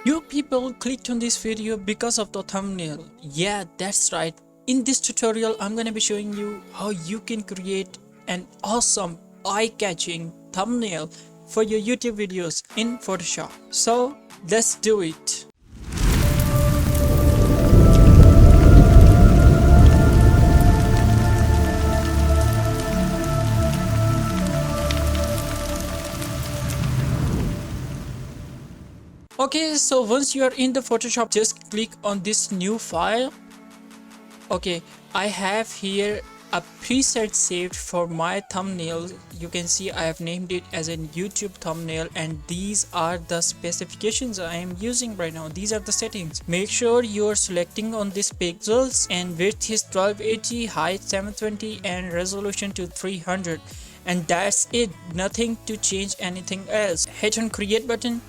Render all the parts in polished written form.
You people clicked on this video because of the thumbnail. Yeah, that's right. In this tutorial, I'm gonna be showing you how you can create an awesome eye-catching thumbnail for your YouTube videos in Photoshop. So let's do it. Okay, so once you are in the Photoshop, just click on this new file. Okay, I have here a preset saved for my thumbnail. You can see I have named it as a YouTube thumbnail, and these are the specifications I am using right now. These are the settings. Make sure you're selecting on this pixels, and width is 1280, height 720, and resolution to 300. And that's it. Nothing to change anything else. Hit on create button,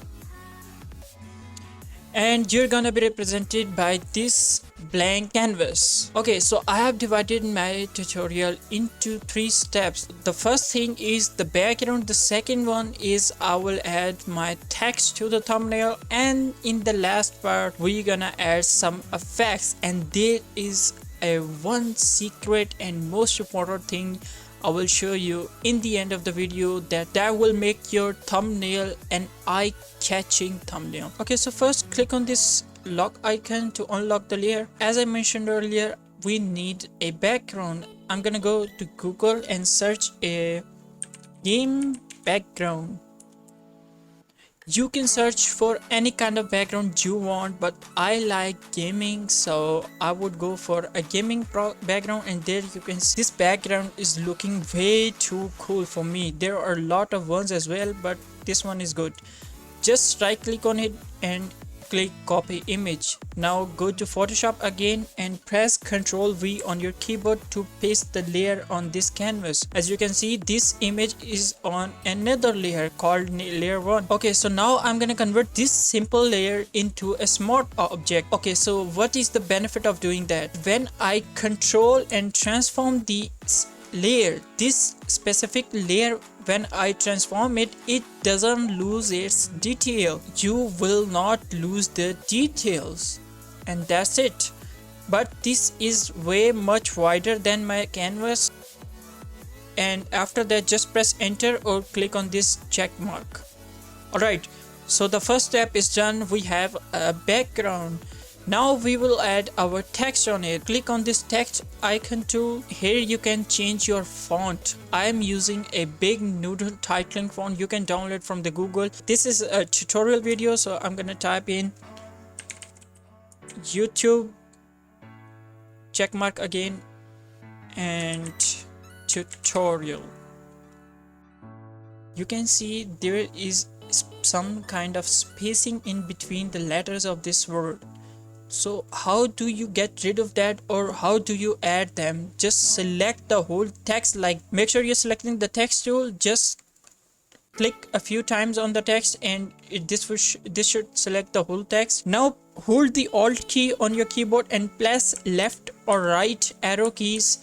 and you're gonna be represented by this blank canvas. Okay, so I have divided my tutorial into 3 steps. The first thing is the background, the second one is I will add my text to the thumbnail, and in the last part we're gonna add some effects. And there is a one secret and most important thing I will show you in the end of the video that will make your thumbnail an eye-catching thumbnail. Okay, so first click on this lock icon to unlock the layer. As I mentioned earlier, we need a background. I'm gonna go to Google and search a game background. You can search for any kind of background you want, but I like gaming, so I would go for a gaming background. And there you can see this background is looking way too cool for me. There are a lot of ones as well, but this one is good. Just right click on it and click copy image. Now go to Photoshop again and press Ctrl V on your keyboard to paste the layer on this canvas. As you can see, this image is on another layer called layer 1. Okay, so now I'm gonna convert this simple layer into a smart object. Okay, so what is the benefit of doing that? When I control and transform the layer, this specific layer, when I transform it, it doesn't lose its detail. You will not lose the details, and that's it. But this is way much wider than my canvas, and after that just press enter or click on this check mark. Alright, so the first step is done. We have a background. Now we will add our text on it. Click on this text icon tool. Here you can change your font. I am using a big noodle titling font. You can download from the Google. This is a tutorial video, so I'm gonna type in YouTube check mark again and tutorial. You can see there is some kind of spacing in between the letters of this word. So how do you get rid of that, or how do you add them? Just select the whole text. Like, make sure you're selecting the text tool. Just click a few times on the text and this should select the whole text. Now hold the Alt key on your keyboard and press left or right arrow keys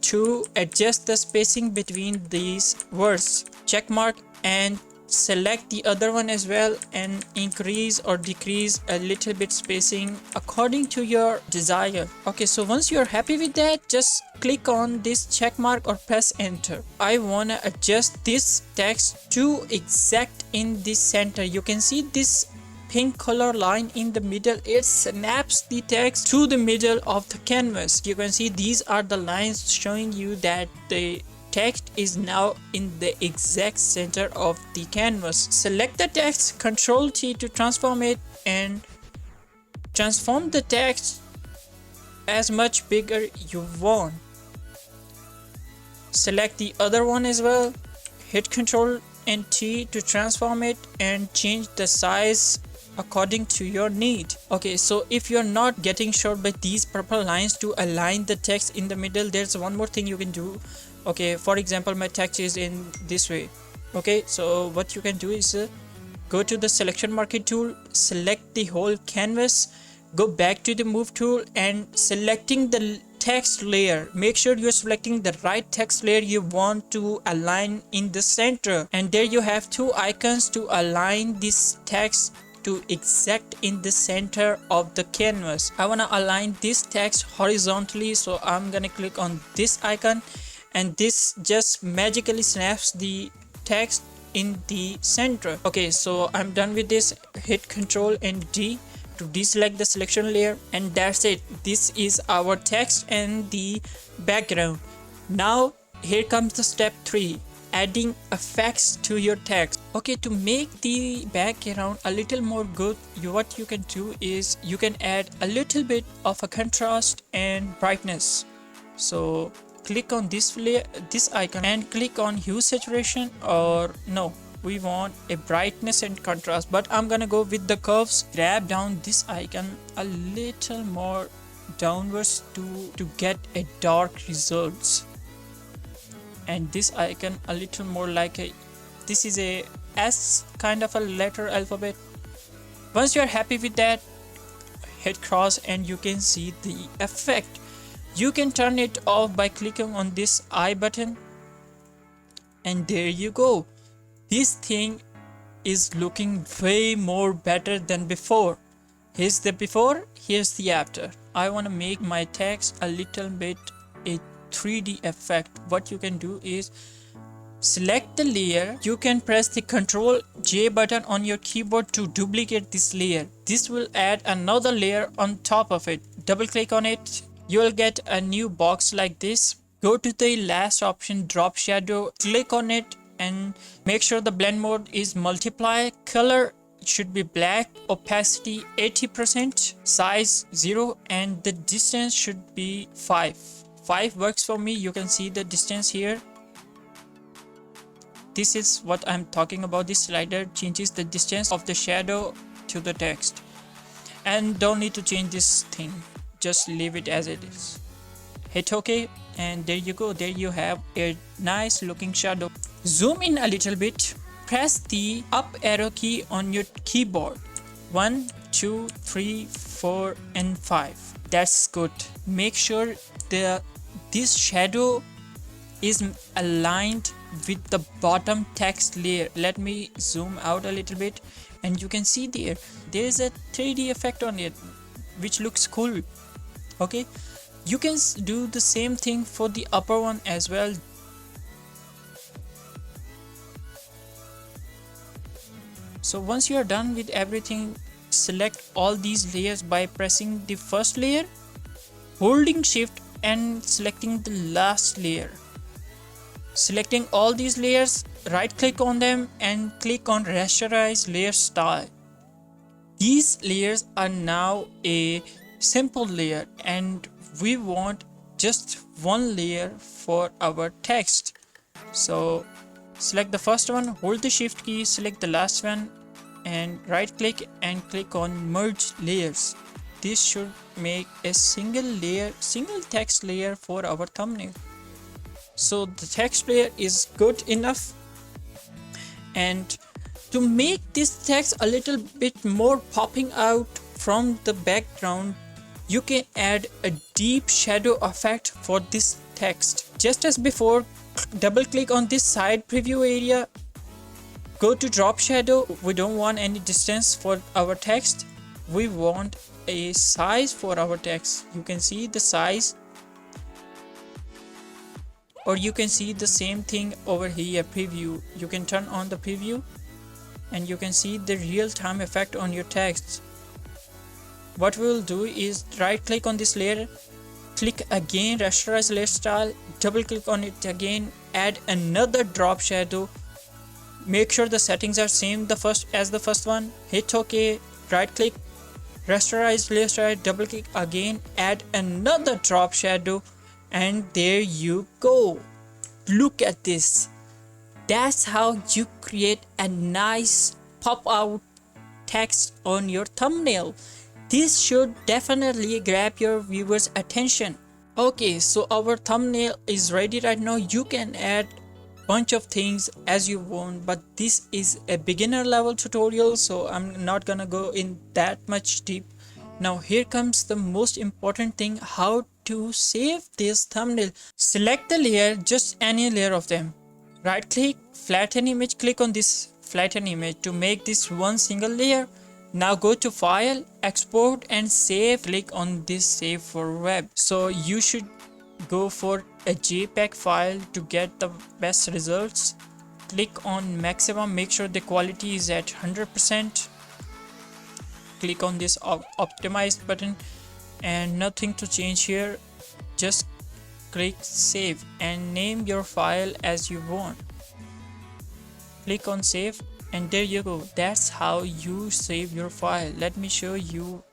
to adjust the spacing between these words. Check mark and select the other one as well and increase or decrease a little bit spacing according to your desire. Okay, so once you're happy with that, just click on this check mark or press enter. I wanna adjust this text to exact in the center. You can see this pink color line in the middle. It snaps the text to the middle of the canvas. You can see these are the lines showing you that the text is now in the exact center of the canvas. Select the text, Ctrl T to transform it, and transform the text as much bigger you want. Select the other one as well, hit Ctrl and T to transform it and change the size according to your need. Okay, so if you're not getting short by these purple lines to align the text in the middle, there's one more thing you can do. Okay, for example, my text is in this way. Okay, so what you can do is go to the selection marquee tool, select the whole canvas, go back to the move tool and selecting the text layer. Make sure you're selecting the right text layer you want to align in the center, and there you have 2 icons to align this text to exact in the center of the canvas. I want to align this text horizontally, so I'm gonna click on this icon, and this just magically snaps the text in the center. Okay, so I'm done with this. Hit Ctrl and D to deselect the selection layer, and that's it. This is our text and the background. Now here comes the step 3, adding effects to your text. Okay, to make the background a little more good, what you can do is you can add a little bit of a contrast and brightness. So click on this layer, this icon, and click on hue saturation, or no, we want a brightness and contrast, but I'm gonna go with the curves. Grab down this icon a little more downwards to get a dark results, and this icon a little more like a, this is a S kind of a letter alphabet. Once you're happy with that, hit cross and you can see the effect. You can turn it off by clicking on this I button, and there you go. This thing is looking way more better than before. Here's the before, here's the after. I want to make my text a little bit a 3D effect. What you can do is select the layer. You can press the Ctrl J button on your keyboard to duplicate this layer. This will add another layer on top of it. Double click on it. You will get a new box like this. Go to the last option, drop shadow, click on it and make sure the blend mode is multiply. Color should be black, opacity 80%, size 0, and the distance should be 5. 5 works for me. You can see the distance here. This is what I'm talking about. This slider changes the distance of the shadow to the text, and don't need to change this thing, just leave it as it is. Hit OK, and there you go. There you have a nice looking shadow. Zoom in a little bit. Press the up arrow key on your keyboard. 1, 2, 3, 4 and 5. That's good. Make sure this shadow is aligned with the bottom text layer. Let me zoom out a little bit, and you can see there is a 3D effect on it, which looks cool. Okay, you can do the same thing for the upper one as well. So once you are done with everything, select all these layers by pressing the first layer, holding shift and selecting the last layer. Selecting all these layers, right click on them and click on rasterize layer style. These layers are now a simple layer, and we want just one layer for our text. So select the first one, hold the shift key, select the last one and right click and click on merge layers. This should make a single text layer for our thumbnail. So the text layer is good enough, and to make this text a little bit more popping out from the background, you can add a deep shadow effect for this text. Just as before, double click on this side preview area, go to drop shadow. We don't want any distance for our text, we want a size for our text. You can see the size, or you can see the same thing over here, preview. You can turn on the preview and you can see the real-time effect on your text. What we will do is right click on this layer, click again rasterize layer style, double click on it again, add another drop shadow. Make sure the settings are same as the first one. Hit OK, right click, rasterize layer style, double click again, add another drop shadow, and there you go. Look at this. That's how you create a nice pop out text on your thumbnail. This should definitely grab your viewers' attention. Okay, so our thumbnail is ready right now. You can add bunch of things as you want, but this is a beginner level tutorial, so I'm not gonna go in that much deep. Now here comes the most important thing, how to save this thumbnail. Select the layer, just any layer of them. Right click, flatten image, click on this flatten image to make this one single layer. Now go to file, export and save. Click on this save for web. So you should go for a JPEG file to get the best results. Click on maximum, make sure the quality is at 100%. Click on this optimized button and nothing to change here. Just click save and name your file as you want. Click on save and there you go. That's how you save your file. Let me show you.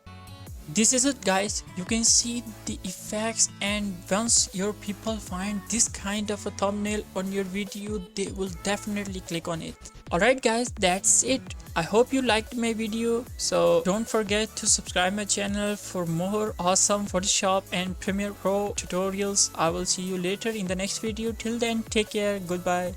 This is it guys, you can see the effects, and once your people find this kind of a thumbnail on your video, they will definitely click on it. Alright guys, that's it. I hope you liked my video, so don't forget to subscribe my channel for more awesome Photoshop and Premiere Pro tutorials. I will see you later in the next video. Till then, take care, goodbye.